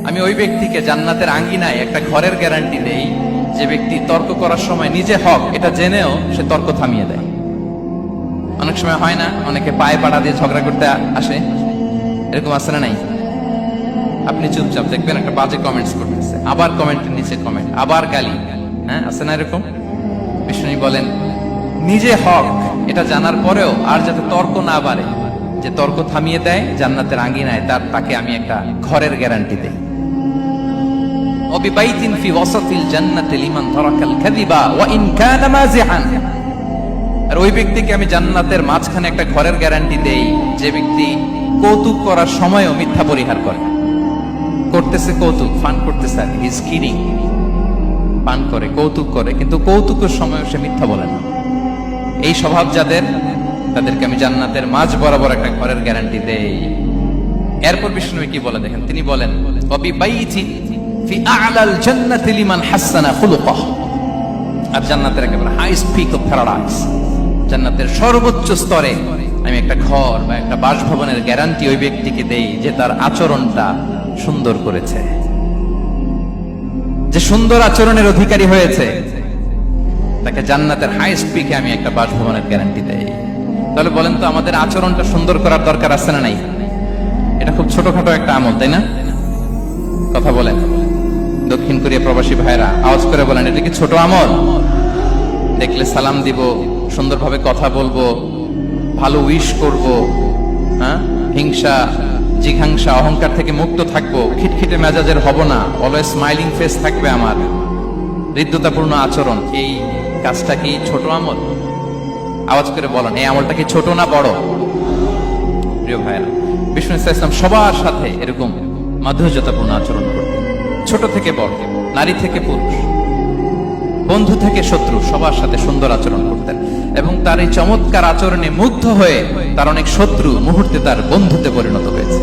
আমি ওই ব্যক্তিকে জান্নাতের আঙ্গিনায় একটা ঘরের গ্যারান্টি দেই যে ব্যক্তি তর্ক করার সময় নিজে হক এটা জেনেও সে তর্ক থামিয়ে দেয়। অনেক সময় হয় না, অনেকে পায়ে পাড়া দিয়ে ঝগড়া করতে আসে, এরকম আছে না নাই? আপনি চুপচাপ দেখবেন একটা বাজে কমেন্টস করতেছে, আবার কমেন্টের নিচে কমেন্ট, আবার গালি, হ্যাঁ আছে না এরকম? বিষ্ণু বলেন নিজে হক এটা জানার পরেও আর যাতে তর্ক না বাড়ে, যে তর্ক থামিয়ে দেয় জান্নাতের আঙ্গিনায় তাকে আমি একটা ঘরের গ্যারান্টি দেই। ওয়াবিবাইতিন ফি ওয়াসাতিল জান্নাতি লিমান তারাকাল কাযিবা ওয়া ইন কানা মাযিহান। আর ওই ব্যক্তিকে আমি জান্নাতের মাঝখানে একটা ঘরের গ্যারান্টি দেই যে ব্যক্তি কৌতুক করার সময়ও মিথ্যা পরিহার করে। করতেছে কৌতুক, ফান করতেছে, আর হি ইজ কিডিং, পান করে, কৌতুক করে, কিন্তু কৌতুকের সময়ও সে মিথ্যা বলে না। এই স্বভাব যাদের, তাদেরকে আমি জান্নাতের মাঝ বরাবর একটা ঘরের গ্যারান্টি দেই। এরপর বিষ্ণু কি বলে দেখেন, তিনি বলেন ওয়াবিবাইতি ফি আ'লাল জান্নাতি লিমান হাসানা খুলুকাহু। আর জান্নাতের একেবারে হাইস্ট পিক অফ প্যারাডাইস, জান্নাতের সর্বোচ্চ স্তরে আমি একটা ঘর বা একটা বাসভবনের গ্যারান্টি ওই ব্যক্তিকে দেই যে তার আচরণটা সুন্দর করেছে, যে সুন্দর আচরণের অধিকারী হয়েছে, তাকে জান্নাতের হাইস্ট পিকে আমি একটা বাসভবনের গ্যারান্টি দেই। তাহলে বলেন তো আমাদের আচরণটা সুন্দর করার দরকার আছে না নাই? এটা খুব ছোটখাটো একটা আমল, তাই না? কথা বলেন দক্ষিণ কোরিয়া প্রবাসী ভাইরা, আওয়াজ করে বলেন এটা কি ছোট আমল? দেখলে সালাম দিব, সুন্দরভাবে কথা বলবো, ভালো উইশ করব, হ্যাঁ, হিংসা জিঘাংসা অহংকার থেকে মুক্ত থাকবো, খিটখিটে মেজাজের হব না, অলওয়েজ স্মাইলিং ফেস থাকবে আমার, হৃদ্যতাপূর্ণ আচরণ। এই কাজটা কি ছোট আমল? আওয়াজ করে বলেন এই আমলটা কি ছোট না বড়? প্রিয় ভাইরা, বিষ্ণু ইসলাম সবার সাথে এরকম মাধুর্যতাপূর্ণ আচরণ করতেন, ছোট থেকে বড়, নারী থেকে পুরুষ, বন্ধু থেকে শত্রু, সবার সাথে সুন্দর আচরণ করতেন। এবং তার এই চমৎকার আচরণে মুগ্ধ হয়ে তার অনেক শত্রু মুহূর্তে তার বন্ধুতে পরিণত হয়েছে।